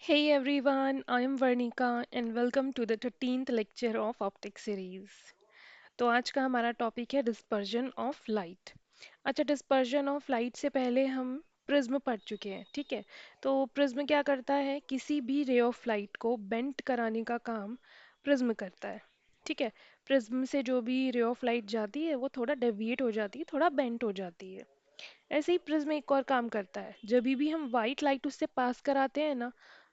Hey everyone, I am Varnika and welcome to the 13th lecture of Optics series. तो आज का हमारा topic है डिस्पर्जन ऑफ लाइट। अच्छा, डिस्पर्जन ऑफ लाइट से पहले हम प्रिज्म पढ़ चुके हैं, ठीक है। तो प्रिज्म क्या करता है, किसी भी रे ऑफ लाइट को बेंट कराने का काम प्रिज्म करता है, ठीक है। प्रिज्म से जो भी रे ऑफ लाइट जाती है वो थोड़ा डेविएट हो जाती है, थोड़ा बेंट हो जाती है। ऐसे ही प्रिज्म एक और काम करता है, जब भी हम वाइट लाइट उससे पास कराते हैं ना,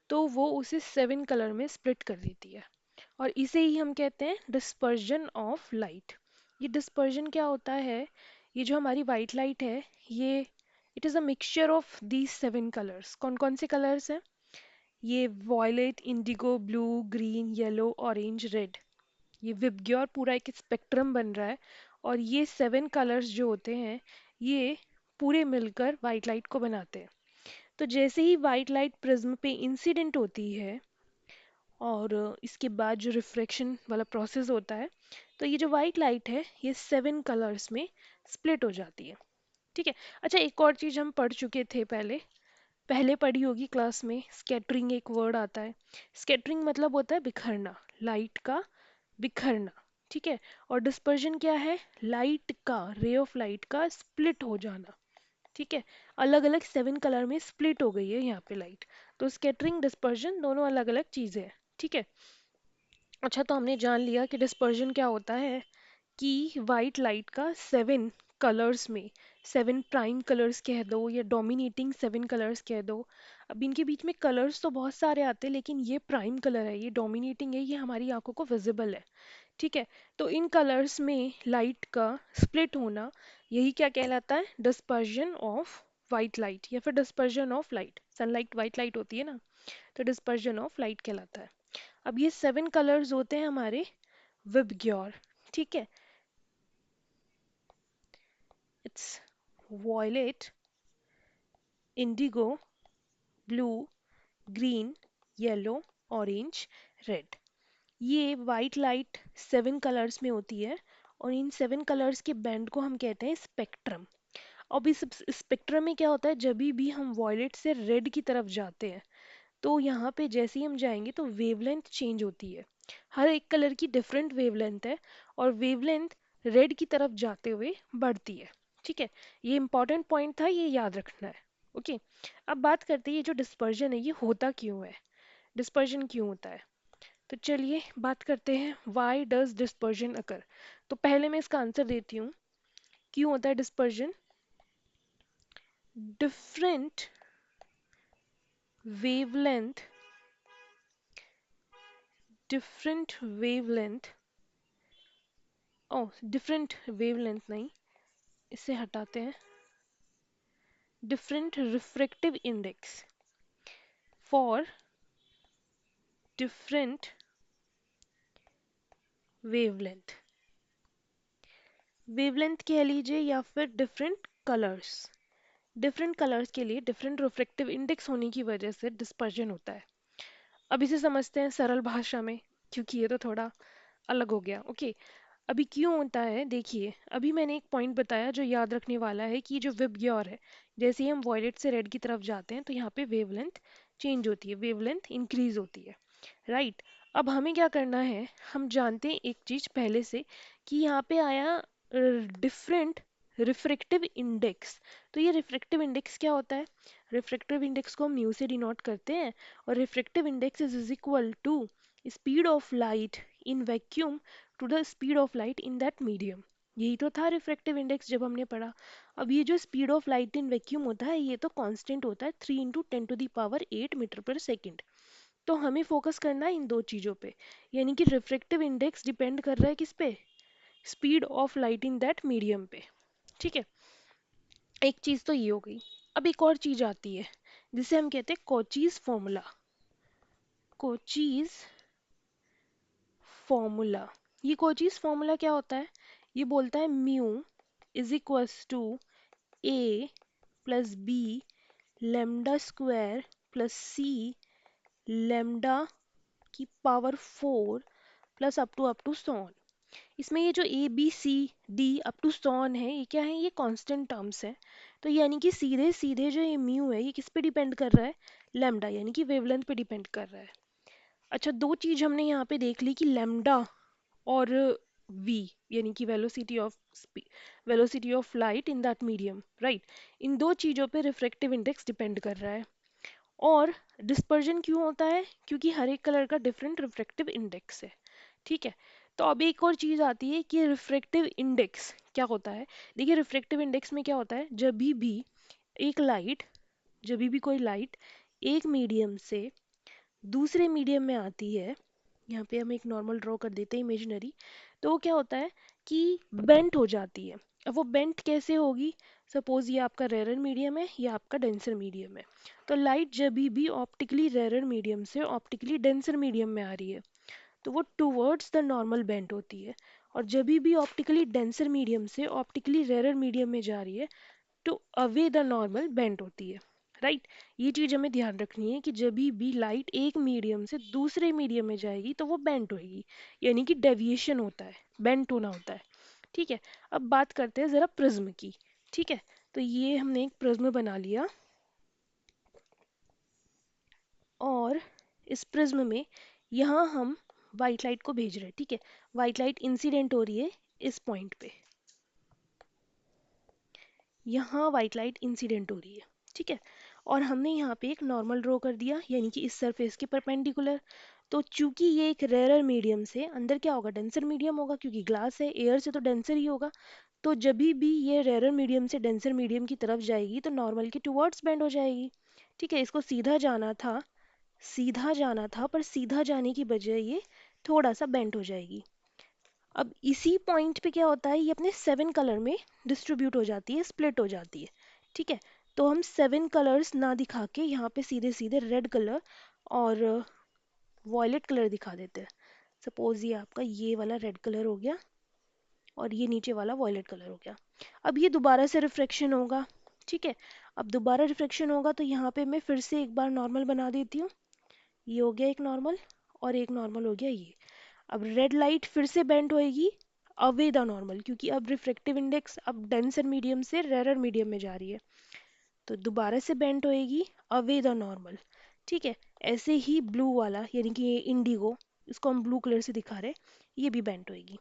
तो वो उसे 7 कलर में स्प्लिट कर देती है। और इसे ही हम कहते हैं डिस्पर्जन ऑफ लाइट। ये डिस्पर्जन क्या होता है, ये जो हमारी वाइट लाइट है, ये it is a mixture of these 7 colours. कौन कौन से कलर्स हैं? ये violet, indigo, blue, green, yellow, orange, red. ये विबग्योर पूरा एक स्पेक्ट्रम बन रहा है। और ये 7 कलर्स जो होते हैं, ये पूरे मिलकर वाइट लाइट को बनाते हैं। तो जैसे ही वाइट लाइट प्रिज्म पे इंसिडेंट होती है और इसके बाद जो रिफ्रैक्शन वाला प्रोसेस होता है, तो ये जो वाइट लाइट है ये 7 कलर्स में स्प्लिट हो जाती है, ठीक है। अच्छा, एक और चीज़ हम पढ़ चुके थे पहले, पहले पढ़ी होगी क्लास में, स्कैटरिंग एक वर्ड आता है। स्कैटरिंग मतलब होता है बिखरना, लाइट का बिखरना, ठीक है। और डिस्पर्जन क्या है? लाइट का, रे ऑफ लाइट का स्प्लिट हो जाना, ठीक है। अलग अलग 7 कलर में स्प्लिट हो गई है यहाँ पे लाइट। तो स्कैटरिंग डिस्पर्जन दोनों अलग अलग चीज़ें हैं, ठीक है। अच्छा, तो हमने जान लिया कि डिस्पर्जन क्या होता है, कि वाइट लाइट का 7 कलर्स में, 7 प्राइम कलर्स कह दो या डोमिनेटिंग 7 कलर्स कह दो। अब इनके बीच में कलर्स तो बहुत सारे आते हैं, लेकिन ये प्राइम कलर है, ये डोमिनेटिंग है, ये हमारी आंखों को विजिबल है, ठीक है। तो इन कलर्स में लाइट का स्प्लिट होना, यही क्या कहलाता है? डिस्पर्जन ऑफ वाइट लाइट, या फिर dispersion of light. Sunlight white light होती है ना, तो डिस्पर्जन ऑफ लाइट कहलाता है। अब ये 7 कलर्स होते हैं हमारे विबग्योर, ठीक है। It's violet, indigo, blue, green, yellow, orange, red. ये वाइट लाइट 7 कलर्स में होती है। और इन 7 कलर्स के बैंड को हम कहते हैं स्पेक्ट्रम। अब इस स्पेक्ट्रम में क्या होता है, जब भी हम वॉयलेट से रेड की तरफ जाते हैं, तो यहाँ पे जैसे ही हम जाएंगे तो वेवलेंथ चेंज होती है। हर एक कलर की डिफरेंट वेवलेंथ है, और वेवलेंथ रेड की तरफ जाते हुए बढ़ती है, ठीक है। ये इंपॉर्टेंट पॉइंट था, ये याद रखना है। ओके, अब बात करते हैं ये जो डिस्पर्जन है ये होता क्यों है, डिस्पर्जन क्यों होता है। तो चलिए बात करते हैं, व्हाई डज डिस्पर्जन अकर। तो पहले मैं इसका आंसर देती हूँ, क्यों होता है dispersion. Different wavelength, different wavelength, oh different wavelength नहीं, इसे हटाते हैं, different refractive index for different wavelength. Wavelength कह लीजिए या फिर डिफरेंट कलर्स, डिफरेंट कलर्स के लिए डिफरेंट रिफ्रैक्टिव इंडेक्स होने की वजह से डिस्पर्जन होता है। अब इसे समझते हैं सरल भाषा में, क्योंकि ये तो थोड़ा अलग हो गया। ओके, अभी क्यों होता है, देखिए अभी मैंने एक पॉइंट बताया जो याद रखने वाला है, कि जो विबग्योर है, जैसे ही हम वॉयलेट से रेड की तरफ जाते हैं तो यहाँ पे वेवलेंथ चेंज होती है, वेवलेंथ इंक्रीज होती है, राइट। अब हमें क्या करना है, हम जानते हैं एक चीज पहले से, कि यहाँ पे आया डिफरेंट रिफ्रैक्टिव इंडेक्स। तो ये रिफ्रैक्टिव इंडेक्स क्या होता है? रिफ्रैक्टिव इंडेक्स को हम म्यू से डिनोट करते हैं, और refractive index is equal to speed of light in vacuum to the speed of light in that medium. यही तो था रिफ्रैक्टिव इंडेक्स जब हमने पढ़ा। अब ये जो speed of light in vacuum होता है, ये तो कांस्टेंट होता है, 3 × 10⁸ मीटर पर सेकेंड। तो हमें फोकस करना है इन दो चीज़ों पे, यानी कि रिफ्रैक्टिव इंडेक्स डिपेंड कर रहा है किस पे? Speed of light in that medium पे, ठीक है। एक चीज़ तो ये हो गई। अब एक और चीज़ आती है जिसे हम कहते हैं कोचीज फॉर्मूला। कोचीज फॉर्मूला, ये कोचीज फॉर्मूला क्या होता है? ये बोलता है mu is equals to A plus B lambda square plus C lambda की power 4 plus up to so on. इसमें ये जो A B C D up to so on है, ये क्या है? ये कांस्टेंट टर्म्स है। तो यानी कि सीधे सीधे जो ये म्यू है ये किस पे डिपेंड कर रहा है? लैम्डा, यानी कि वेवलेंथ पे डिपेंड कर रहा है। अच्छा, दो चीज हमने यहाँ पे देख ली कि लैम्डा और v, यानी कि velocity of light in that medium, right. इन दो चीजों पे रिफ्रैक्टिव इंडेक्स डिपेंड कर रहा है। और डिस्पर्जन क्यों होता है? क्योंकि हर एक कलर का डिफरेंट रिफ्रैक्टिव इंडेक्स है। ठीक है। तो अब एक और चीज आती है कि रिफ्रैक्टिव इंडेक्स क्या होता है। देखिए, रिफ्रैक्टिव इंडेक्स में क्या होता है, एक लाइट जब भी कोई लाइट एक मीडियम से दूसरे मीडियम में आती है, यहाँ पे हम एक नॉर्मल ड्रॉ कर देते हैं इमेजिनरी, तो वो क्या होता है कि बेंट हो जाती है। अब वो बेंट कैसे होगी? सपोज ये आपका रेरर मीडियम है, ये आपका डेंसर मीडियम है। तो लाइट जब भी ऑप्टिकली रेरर मीडियम से ऑप्टिकली डेंसर मीडियम में आ रही है, तो वो टूवर्ड्स द नॉर्मल बेंट होती है। और जब भी ऑप्टिकली डेंसर मीडियम से ऑप्टिकली रेरर मीडियम में जा रही है, to away the normal bent होती है, राइट। ये चीज हमें ध्यान रखनी है कि जब भी लाइट एक मीडियम से दूसरे मीडियम में जाएगी तो वो बेंट होगी, यानी कि डेविएशन होता है, बेंट होना होता है। ठीक है। अब बात करते हैं जरा प्रिज्म की। ठीक है। तो ये हमने एक प्रिज्म बना लिया, और इस प्रिज्म में यहाँ हम वाइट लाइट को भेज रहे हैं। ठीक है। वाइट लाइट इंसिडेंट हो रही है इस पॉइंट पे, यहाँ वाइट लाइट इंसिडेंट हो रही है। ठीक है। और हमने यहाँ पे एक नॉर्मल ड्रॉ कर दिया, यानी कि इस सरफेस के परपेंडिकुलर। तो चूंकि ये एक रेयर मीडियम से अंदर क्या होगा, डेंसर मीडियम होगा, क्योंकि ग्लास है, एयर से तो डेंसर ही होगा। तो जब भी ये रेयर मीडियम से डेंसर मीडियम की तरफ जाएगी तो नॉर्मल के टुवर्ड्स बेंड हो जाएगी। ठीक है। इसको सीधा जाना था, पर सीधा जाने की बजाय ये थोड़ा सा बेंड हो जाएगी। अब इसी पॉइंट पे क्या होता है, ये अपने 7 कलर में डिस्ट्रीब्यूट हो जाती है, स्प्लिट हो जाती है। ठीक है। तो हम 7 कलर्स ना दिखा के यहाँ पे सीधे सीधे रेड कलर और वॉयलेट कलर दिखा देते हैं। सपोज ये आपका ये वाला रेड कलर हो गया, और ये नीचे वाला वॉयलेट कलर हो गया। अब ये दोबारा से रिफ्रेक्शन होगा। ठीक है। अब दोबारा रिफ्रेक्शन होगा तो यहाँ पे मैं फिर से एक बार नॉर्मल बना देती हूँ। ये हो गया एक नॉर्मल, और एक नॉर्मल हो गया ये। अब रेड लाइट फिर से बेंड होएगी अवे द नॉर्मल, क्योंकि अब रिफ्रैक्टिव इंडेक्स अब डेंसर मीडियम से रेरर मीडियम में जा रही है, तो दोबारा से बेंड होएगी अवे द नॉर्मल। ठीक है। ऐसे ही ब्लू वाला, यानी कि ये इंडिगो, इसको हम ब्लू कलर से दिखा रहे हैं, ये भी बेंड होएगी।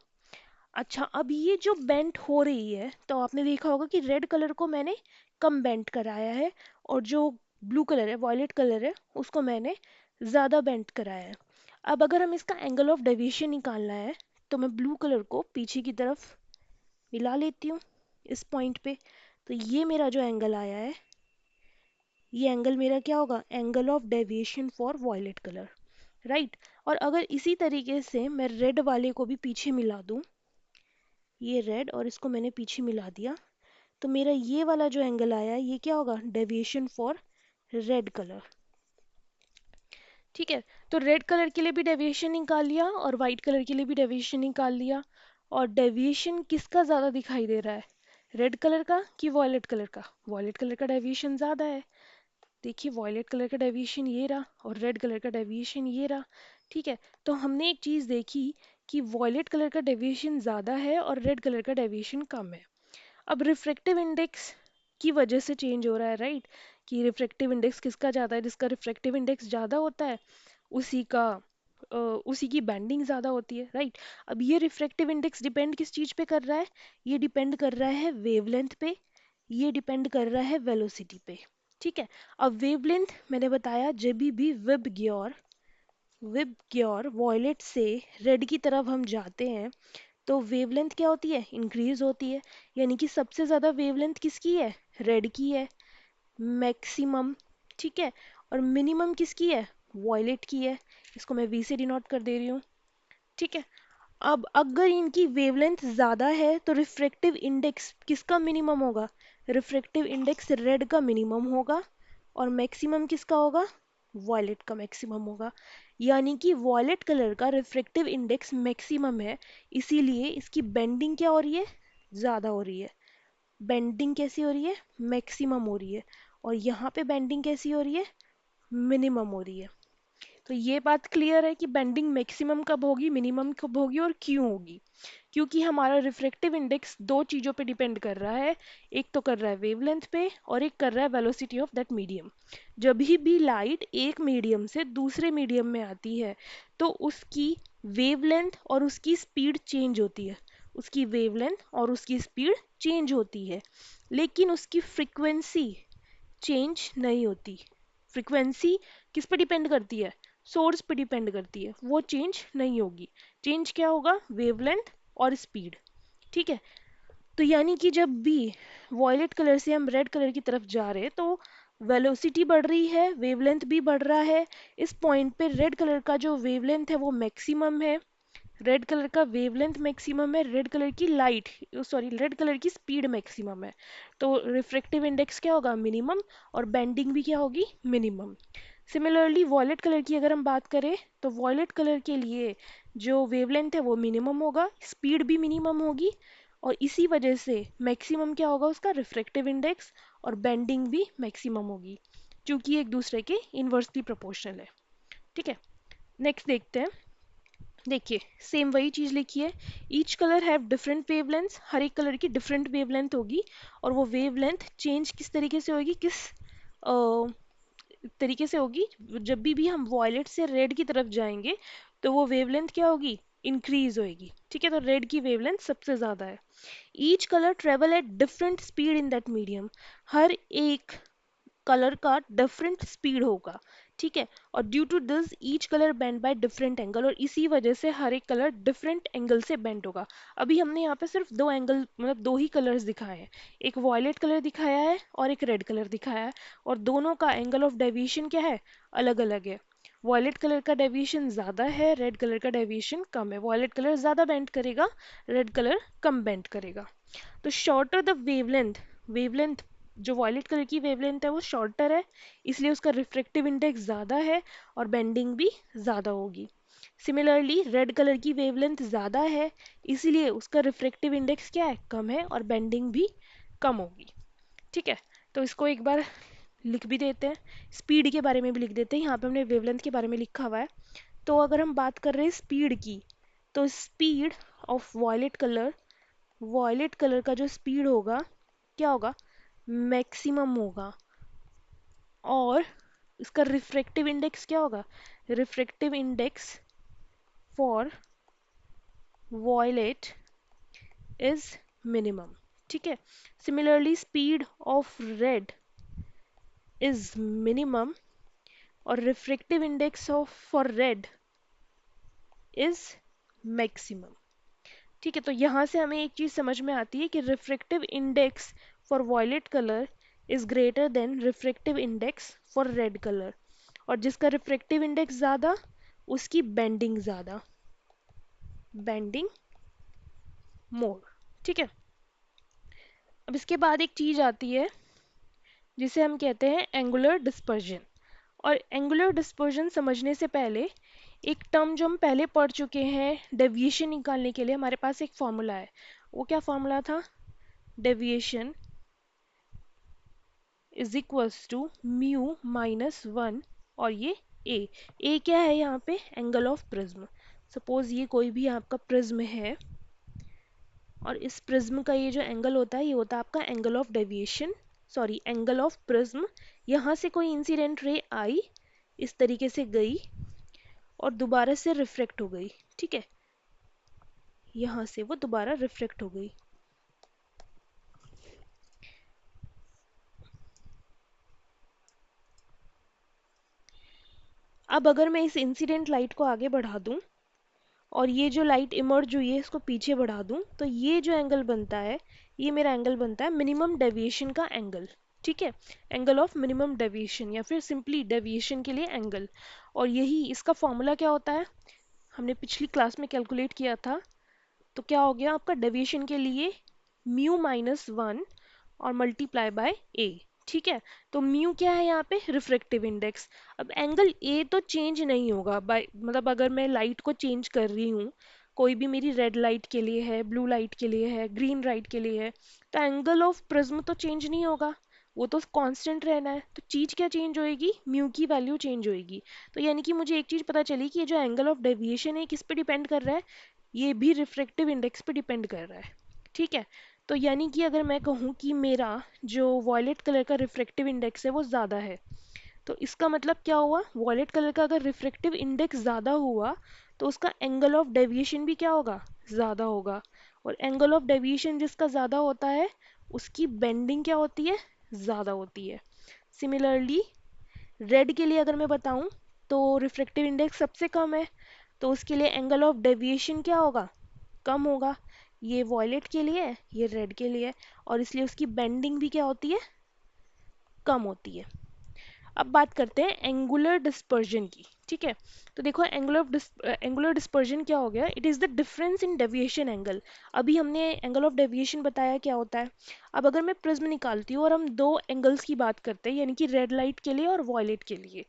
अच्छा, अब ये जो बेंट हो रही है, तो आपने देखा होगा कि रेड कलर को मैंने कम बेंट कराया है, और जो ब्लू कलर है, वॉयलेट कलर है, उसको मैंने ज़्यादा बेंट कराया है। अब अगर हम इसका एंगल ऑफ डेविएशन निकालना है, तो मैं ब्लू कलर को पीछे की तरफ मिला लेती हूँ इस पॉइंट पे। तो ये मेरा जो एंगल आया है, ये एंगल मेरा क्या होगा, angle of deviation for violet colour, right. और अगर इसी तरीके से मैं रेड वाले को भी पीछे मिला दूँ, ये रेड और इसको मैंने पीछे मिला दिया, तो मेरा ये वाला जो एंगल आया, ये क्या होगा, डेविएशन फॉर रेड कलर। ठीक है। तो रेड कलर के लिए भी डेविएशन निकाल लिया, और वाइट कलर के लिए भी डेविएशन निकाल लिया। और डेविएशन किसका ज़्यादा दिखाई दे रहा है, रेड कलर का कि वॉयलेट कलर का? वॉयलेट कलर का डेविएशन ज़्यादा है। देखिए, वॉयलेट कलर का डेविएशन ये रहा, और रेड कलर का डेविएशन ये रहा। ठीक है। तो हमने एक चीज़ देखी कि वॉयलेट कलर का डेविएशन ज़्यादा है और रेड कलर का डेविएशन कम है। अब रिफ्रैक्टिव इंडेक्स की वजह से चेंज हो रहा है, राइट। कि रिफ्रैक्टिव इंडेक्स किसका ज़्यादा है, जिसका रिफ्रैक्टिव इंडेक्स ज़्यादा होता है उसी का उसी की बैंडिंग ज़्यादा होती है, राइट। अब ये रिफ्रैक्टिव इंडेक्स डिपेंड किस चीज़ पे कर रहा है, ये डिपेंड कर रहा है वेवलेंथ पे, ये डिपेंड कर रहा है वेलोसिटी पे। ठीक है। अब वेवलेंथ मैंने बताया, जब भी विब ग्योर वॉयलेट से रेड की तरफ हम जाते हैं, तो वेवलेंथ क्या होती है, इंक्रीज होती है। यानी कि सबसे ज़्यादा वेवलेंथ किसकी है, रेड की है, मैक्सिमम। ठीक है। और मिनिमम किसकी है, वॉयलेट की है। इसको मैं वी से डिनोट कर दे रही हूँ। ठीक है। अब अगर इनकी वेवलेंथ ज़्यादा है तो रिफ्रैक्टिव इंडेक्स किसका मिनिमम होगा, रिफ्रैक्टिव इंडेक्स रेड का मिनिमम होगा, और मैक्सिमम किसका होगा, वॉयलेट का मैक्सिमम होगा। यानी कि वॉयलेट कलर का रिफ्रैक्टिव इंडेक्स मैक्सिमम है, इसीलिए इसकी बेंडिंग क्या हो रही है, ज़्यादा हो रही है। बेंडिंग कैसी हो रही है, मैक्सिमम हो रही है। और यहाँ पे बेंडिंग कैसी हो रही है, मिनिमम हो रही है। तो ये बात क्लियर है कि बेंडिंग मैक्सिमम कब होगी, मिनिमम कब होगी और क्यों होगी। क्योंकि हमारा रिफ्रैक्टिव इंडेक्स दो चीज़ों पे डिपेंड कर रहा है, एक तो कर रहा है वेवलेंथ पे और एक कर रहा है वेलोसिटी ऑफ दैट मीडियम। जब भी लाइट एक मीडियम से दूसरे मीडियम में आती है तो उसकी वेवलेंथ और उसकी स्पीड चेंज होती है, उसकी वेवलेंथ और उसकी स्पीड चेंज होती है, लेकिन उसकी फ्रीक्वेंसी चेंज नहीं होती। फ्रीक्वेंसी किस पे डिपेंड करती है, सोर्स पे डिपेंड करती है, वो चेंज नहीं होगी। चेंज क्या होगा, वेवलेंथ और स्पीड। ठीक है, तो यानी कि जब भी वॉयलेट कलर से हम रेड कलर की तरफ जा रहे हैं तो वेलोसिटी बढ़ रही है, वेवलेंथ भी बढ़ रहा है। इस पॉइंट पे रेड कलर का जो वेवलेंथ है वो मैक्सिमम है, रेड कलर का वेवलेंथ मैक्सिमम है, रेड कलर की लाइट सॉरी रेड कलर की स्पीड मैक्सिमम है। तो रिफ्रैक्टिव इंडेक्स क्या होगा, मिनिमम, और बेंडिंग भी क्या होगी, मिनिमम। सिमिलरली वॉयलेट कलर की अगर हम बात करें तो वॉयलेट कलर के लिए जो वेवलेंथ है वो मिनिमम होगा, स्पीड भी मिनिमम होगी, और इसी वजह से मैक्सिमम क्या होगा उसका, रिफ्रैक्टिव इंडेक्स, और बेंडिंग भी मैक्सिमम होगी, क्योंकि एक दूसरे के इन्वर्सली प्रोपोर्शनल है। ठीक है, नेक्स्ट देखते हैं। देखिए सेम वही चीज़ लिखी है, each colour have different wavelength, हर एक कलर की डिफरेंट वेवलेंथ होगी, और वो वेवलेंथ चेंज किस तरीके से होगी, किस तरीके से होगी, जब भी हम वॉयलेट से रेड की तरफ जाएंगे तो वो वेवलेंथ क्या होगी, इंक्रीज होएगी। ठीक है, तो रेड की वेवलेंथ सबसे ज़्यादा है। Each colour travel at different speed in that medium, हर एक कलर का डिफरेंट स्पीड होगा। ठीक है, और due to this each colour bend by different angle, और इसी वजह से हर एक कलर डिफरेंट एंगल से बेंड होगा। अभी हमने यहाँ पे सिर्फ दो एंगल मतलब दो ही कलर्स दिखाए हैं, एक वॉयलेट कलर दिखाया है और एक रेड कलर दिखाया है, और दोनों का एंगल ऑफ डेविएशन क्या है, अलग अलग है। वॉयलेट कलर का डेविएशन ज़्यादा है, रेड कलर का डेविएशन कम है। वॉयलेट कलर ज़्यादा बेंड करेगा, रेड कलर कम बेंड करेगा। तो शॉर्टर द वेवलेंथ, वेवलेंथ जो वॉयलेट कलर की वेवलेंथ है वो शॉर्टर है, इसलिए उसका रिफ्रैक्टिव इंडेक्स ज़्यादा है और बेंडिंग भी ज़्यादा होगी। सिमिलरली रेड कलर की वेवलेंथ ज़्यादा है, इसीलिए उसका रिफ्रैक्टिव इंडेक्स क्या है, कम है, और बेंडिंग भी कम होगी। ठीक है, तो इसको एक बार लिख भी देते हैं, स्पीड के बारे में भी लिख देते हैं। यहाँ पे हमने वेवलेंथ के बारे में लिखा हुआ है। तो अगर हम बात कर रहे हैं स्पीड की, तो speed of violet colour, violet colour का जो स्पीड होगा क्या होगा, मैक्सिमम होगा, और इसका रिफ्रैक्टिव इंडेक्स क्या होगा, refractive index for violet is minimum. ठीक है, similarly speed of red is minimum, और refractive index of for red is maximum. ठीक है, तो यहाँ से हमें एक चीज़ समझ में आती है कि refractive index for violet colour is greater than refractive index for red colour, और जिसका रिफ्रैक्टिव इंडेक्स ज़्यादा उसकी बेंडिंग ज़्यादा, बेंडिंग मोर। ठीक है, अब इसके बाद एक चीज़ आती है जिसे हम कहते हैं एंगुलर डिस्पर्जन। और एंगुलर डिस्पर्जन समझने से पहले एक टर्म जो हम पहले पढ़ चुके हैं, डेविएशन निकालने के लिए हमारे पास एक फॉर्मूला है। वो क्या फॉर्मूला था, deviation is equals to mu minus one, और ये ए क्या है यहाँ पे, एंगल ऑफ प्रिज्म। सपोज ये कोई भी आपका प्रिज्म है, और इस प्रिज्म का ये जो एंगल होता है ये होता है आपका angle of deviation, sorry angle of prism. यहाँ से कोई इंसिडेंट रे आई, इस तरीके से गई और दोबारा से रिफ्रेक्ट हो गई। ठीक है, यहाँ से वो दोबारा रिफ्रेक्ट हो गई। अब अगर मैं इस इंसिडेंट लाइट को आगे बढ़ा दूं और ये जो लाइट इमर्ज हुई है इसको पीछे बढ़ा दूं, तो ये जो एंगल बनता है ये मेरा एंगल बनता है मिनिमम डेविएशन का एंगल। ठीक है, एंगल ऑफ मिनिमम डेविएशन, या फिर सिंपली डेविएशन के लिए एंगल। और यही इसका फॉर्मूला क्या होता है, हमने पिछली क्लास में कैलकुलेट किया था। तो क्या हो गया आपका, डेविएशन के लिए म्यू माइनस वन और मल्टीप्लाई बाय ए। ठीक है, तो म्यू क्या है यहाँ पे, रिफ्रैक्टिव इंडेक्स। अब एंगल ए तो चेंज नहीं होगा बाय, मतलब अगर मैं लाइट को चेंज कर रही हूँ, कोई भी मेरी रेड लाइट के लिए है, ब्लू लाइट के लिए है, ग्रीन लाइट के लिए है, तो एंगल ऑफ प्रिज्म तो चेंज नहीं होगा, वो तो कांस्टेंट रहना है, तो चीज क्या चेंज होएगी, म्यू की वैल्यू चेंज होएगी। तो यानी कि मुझे एक चीज पता चली कि ये जो एंगल ऑफ डेविएशन है किस पे डिपेंड कर रहा है, ये भी रिफ्रैक्टिव इंडेक्स पे डिपेंड कर रहा है। ठीक है, तो यानी कि अगर मैं कहूँ कि मेरा जो वॉयलेट कलर का रिफ्रैक्टिव इंडेक्स है वो ज़्यादा है, तो इसका मतलब क्या हुआ, वॉयलेट कलर का अगर रिफ्रैक्टिव इंडेक्स ज़्यादा हुआ तो उसका एंगल ऑफ डेविएशन भी क्या होगा, ज़्यादा होगा। और एंगल ऑफ डेविएशन जिसका ज़्यादा होता है उसकी बेंडिंग क्या होती है, ज़्यादा होती है। सिमिलरली रेड के लिए अगर मैं बताऊं तो रिफ्रैक्टिव इंडेक्स सबसे कम है, तो उसके लिए एंगल ऑफ डेविएशन क्या होगा, कम होगा। ये वॉयलेट के लिए है, ये रेड के लिए है, और इसलिए उसकी बेंडिंग भी क्या होती है, कम होती है। अब बात करते हैं एंगुलर डिस्पर्जन की। ठीक है, तो देखो एंगुलर डिस्पर्जन क्या हो गया, it is the difference in deviation angle. अभी हमने एंगल ऑफ डेविएशन बताया क्या होता है। अब अगर मैं प्रिज्म निकालती हूँ और हम दो एंगल्स की बात करते हैं, यानी कि रेड लाइट के लिए और वॉयलेट के लिए,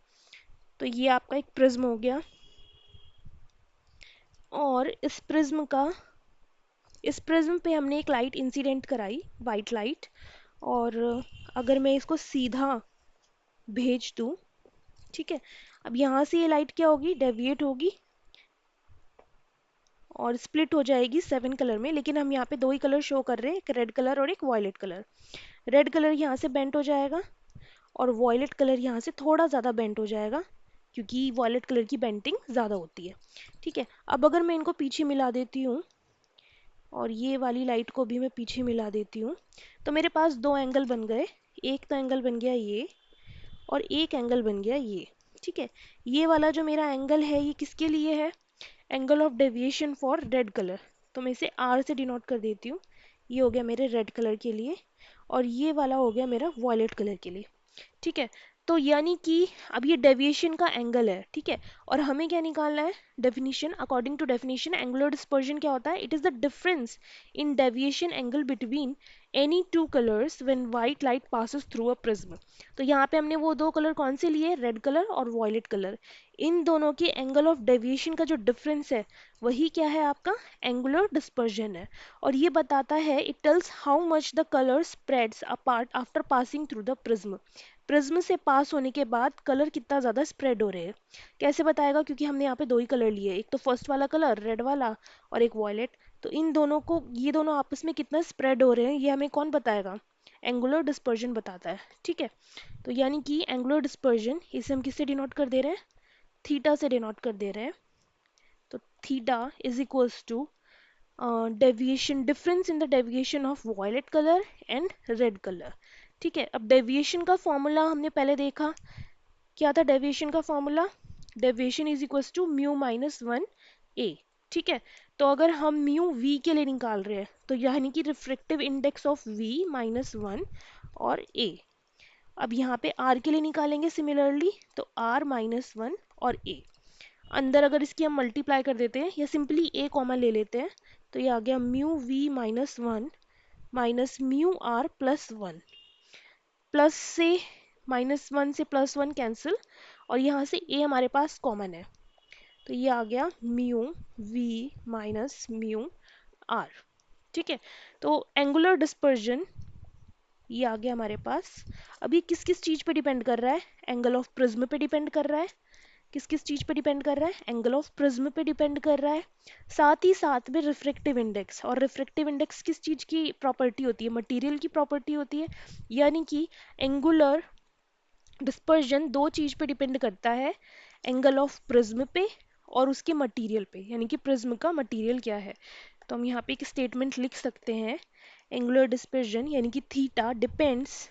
तो ये आपका एक प्रिज्म हो गया। और इस प्रिज्म पे हमने एक लाइट इंसिडेंट कराई, वाइट लाइट। और अगर मैं इसको सीधा भेज दूँ, ठीक है, अब यहाँ से ये लाइट क्या होगी, डेविएट होगी और स्प्लिट हो जाएगी 7 कलर में। लेकिन हम यहाँ पे दो ही कलर शो कर रहे हैं, एक रेड कलर और एक वॉयलेट कलर। रेड कलर यहाँ से बेंट हो जाएगा और वॉयलेट कलर यहाँ से थोड़ा ज़्यादा बेंट हो जाएगा, क्योंकि वॉयलेट कलर की बेंटिंग ज़्यादा होती है। ठीक है, अब अगर मैं इनको पीछे मिला देती हूँ और ये वाली लाइट को भी मैं पीछे मिला देती हूँ, तो मेरे पास दो एंगल बन गए। एक तो एंगल बन गया ये, और एक एंगल बन गया ये। ठीक है, ये वाला जो मेरा एंगल है ये किसके लिए है, angle of deviation for red colour. तो मैं इसे आर से डिनोट कर देती हूँ। ये हो गया मेरे रेड कलर के लिए, और ये वाला हो गया मेरा वॉयलेट कलर के लिए। ठीक है, तो यानी कि अब ये डेविएशन का एंगल है। ठीक है, और हमें क्या निकालना है, definition, according to definition angular dispersion क्या होता है, it is the difference in deviation angle between any two colours when white light passes through a prism. तो यहाँ पे हमने वो दो कलर कौन से लिए, रेड कलर और वॉयलेट कलर। इन दोनों के एंगल ऑफ डेविएशन का जो डिफरेंस है वही क्या है, आपका एंगुलर डिस्पर्जन है। और ये बताता है, it tells how much the colour spreads apart after passing through the prism. Prism से पास होने के बाद कलर कितना ज़्यादा स्प्रेड हो रहे हैं। कैसे बताएगा, क्योंकि हमने यहाँ पे दो ही कलर लिए, एक तो फर्स्ट वाला कलर रेड वाला और एक वॉयलेट। तो इन दोनों को, ये दोनों आपस में कितना स्प्रेड हो रहे हैं ये हमें कौन बताएगा, एंगुलर डिस्पर्जन बताता है। ठीक है, तो यानी कि एंगुलर डिस्पर्जन इसे हम किससे डिनोट कर दे रहे हैं, थीटा से डिनोट कर दे रहे हैं। तो theta is equals to deviation, difference in the deviation of violet colour and red colour. ठीक है, अब डेविएशन का फॉर्मूला हमने पहले देखा, क्या था डेविएशन का formula, deviation is equals to mu minus one A. ठीक है, तो अगर हम म्यू वी के लिए निकाल रहे हैं, तो यानी कि refractive index of V minus one और ए। अब यहाँ पे आर के लिए निकालेंगे सिमिलरली, तो आर माइनस वन और ए। अंदर अगर इसकी हम मल्टीप्लाई कर देते हैं या सिंपली ए कॉमन ले लेते हैं, तो ये आ गया mu V minus one minus mu R plus one. Plus से माइनस वन से प्लस वन कैंसिल, और यहाँ से ए हमारे पास कॉमन है, तो ये आ गया mu V minus mu R. ठीक है, तो एंगुलर डिस्पर्जन ये आ गया हमारे पास। अभी किस किस चीज़ पे डिपेंड कर रहा है, एंगल ऑफ प्रिज्म पे डिपेंड कर रहा है। किस किस चीज़ पे डिपेंड कर रहा है, एंगल ऑफ प्रिज्म पे डिपेंड कर रहा है। साथ ही साथ में रिफ्रैक्टिव इंडेक्स, और रिफ्रैक्टिव इंडेक्स किस चीज़ की प्रॉपर्टी होती है, मटेरियल की प्रॉपर्टी होती है। यानी कि एंगुलर डिस्पर्जन दो चीज़ पे डिपेंड करता है, एंगल ऑफ प्रिज्म पे और उसके मटेरियल पे, यानी कि प्रिज्म का मटेरियल क्या है। तो हम यहाँ पे एक स्टेटमेंट लिख सकते हैं, एंगुलर डिस्पर्जन यानी कि theta depends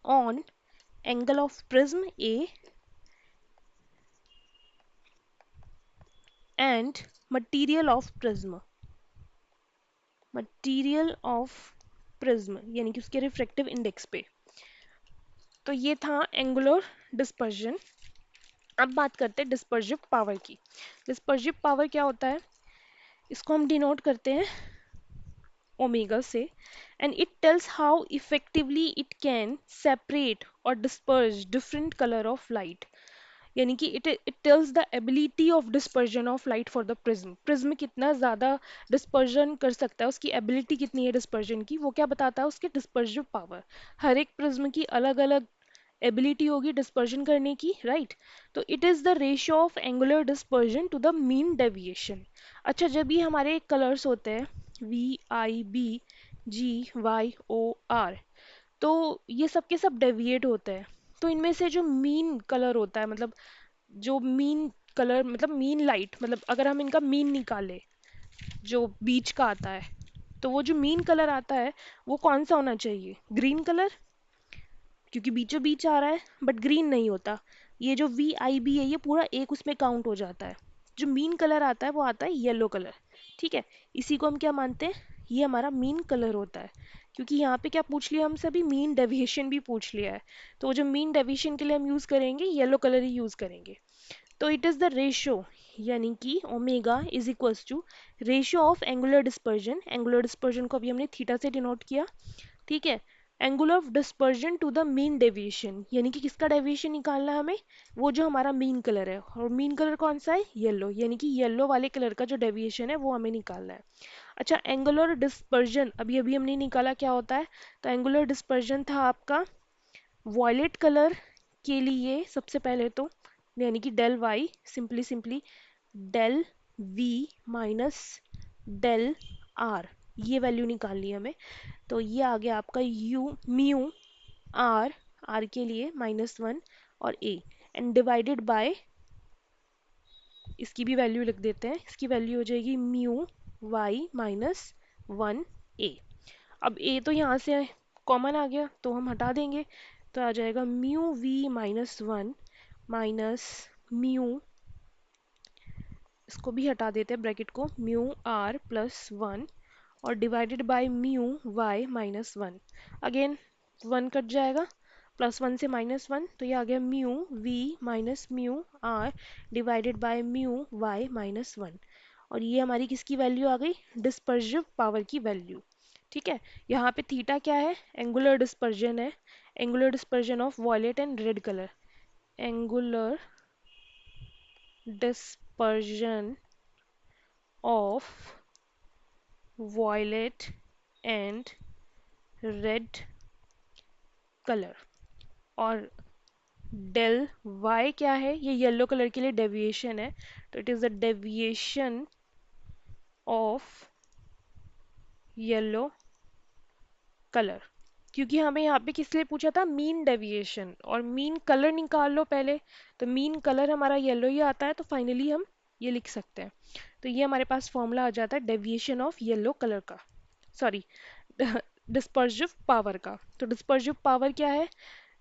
on angle of prism A and material of prism, material of prism यानी कि उसके रिफ्रैक्टिव इंडेक्स पे। तो ये था एंगुलर डिस्पर्जन। अब बात करते हैं डिस्पर्सिव पावर की। डिस्पर्सिव पावर क्या होता है, इसको हम डिनोट करते हैं ओमेगा से, and it tells how effectively it can separate और disperse different colour of light. यानी कि it tells the ability of dispersion of light for the prism. Prism कितना ज़्यादा डिस्पर्जन कर सकता है, उसकी एबिलिटी कितनी है डिस्पर्जन की, वो क्या बताता है, उसके डिस्पर्सिव पावर। हर एक प्रिज्म की अलग अलग एबिलिटी होगी डिस्पर्जन करने की, राइट। तो it is the ratio of angular dispersion to the mean deviation. अच्छा, जब ये हमारे कलर्स होते हैं VIB GYOR, तो ये सब के सब डेविएट होते हैं। तो इनमें से जो मीन कलर होता है, मतलब जो मीन कलर मतलब मीन लाइट, मतलब अगर हम इनका मीन निकालें जो बीच का आता है, तो वो जो मीन कलर आता है वो कौन सा होना चाहिए, ग्रीन कलर, क्योंकि बीचों बीच आ रहा है, बट ग्रीन नहीं होता। ये जो VIB है ये पूरा एक उसमें काउंट हो जाता है। जो मीन कलर आता है वो आता है येलो कलर, ठीक है। इसी को हम क्या मानते हैं, ये हमारा मीन कलर होता है। क्योंकि यहाँ पे क्या पूछ लिया हम सभी, मीन डेविएशन भी पूछ लिया है। तो वो जो मीन डेविएशन के लिए हम यूज़ करेंगे येलो कलर ही यूज़ करेंगे। तो इट इज़ द रेशियो, यानी कि omega is equals to ratio of angular dispersion. Angular dispersion को अभी हमने थीटा से डिनोट किया, ठीक है। Angular of dispersion to the mean deviation, यानी कि किसका डेविएशन निकालना है हमें, वो जो हमारा मीन कलर है, और मीन कलर कौन सा है, येलो, यानी कि येलो वाले कलर का जो डेविएशन है वो हमें निकालना है। अच्छा, एंगुलर डिस्पर्जन अभी अभी हमने निकाला क्या होता है। तो एंगुलर डिस्पर्जन था आपका वॉयलेट कलर के लिए सबसे पहले तो, यानी कि del Y, simply simply del V minus del R, ये वैल्यू निकालनी है हमें। तो ये आ गया आपका यू म्यू आर, आर के लिए -1 और ए, एंड डिवाइडेड बाय, इसकी भी वैल्यू लिख देते हैं, इसकी वैल्यू हो जाएगी म्यू वाई -1 ए। अब ए तो यहाँ से कॉमन आ गया तो हम हटा देंगे, तो आ जाएगा म्यू वी -1 माइनस म्यू, इसको भी हटा देते हैं ब्रैकेट को, म्यू आर +1 और divided by mu Y -1। Again 1 cut जाएगा, +1 से -1, तो ये आ गया mu V minus mu R divided by mu Y -1। और ये हमारी किसकी वैल्यू आ गई, डिस्पर्सिव पावर की वैल्यू, ठीक है। यहाँ पे थीटा क्या है, एंगुलर डिस्पर्जन है, angular dispersion of violet and red colour, angular dispersion of violet and red colour. और डेल y क्या है, ये येलो कलर के लिए डेविएशन है, तो it is the deviation of yellow colour. क्योंकि हमें यहाँ पे किस लिए पूछा था, मीन डेविएशन, और मीन कलर निकाल लो पहले, तो मीन कलर हमारा येलो ही आता है, तो फाइनली हम ये लिख सकते हैं। तो ये हमारे पास फॉर्मूला आ जाता है डेविएशन ऑफ येलो कलर का, सॉरी डिस्पर्सिव पावर का। तो डिस्पर्सिव पावर क्या है,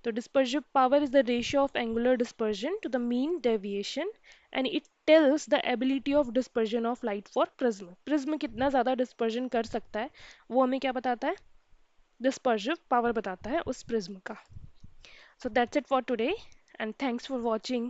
तो dispersive power is the ratio of angular dispersion to the mean deviation and it tells the ability of dispersion of light for prism। prism कितना ज़्यादा dispersion कर सकता है वो हमें क्या बताता है, dispersive power बताता है उस prism का। So that's it for today and thanks for watching।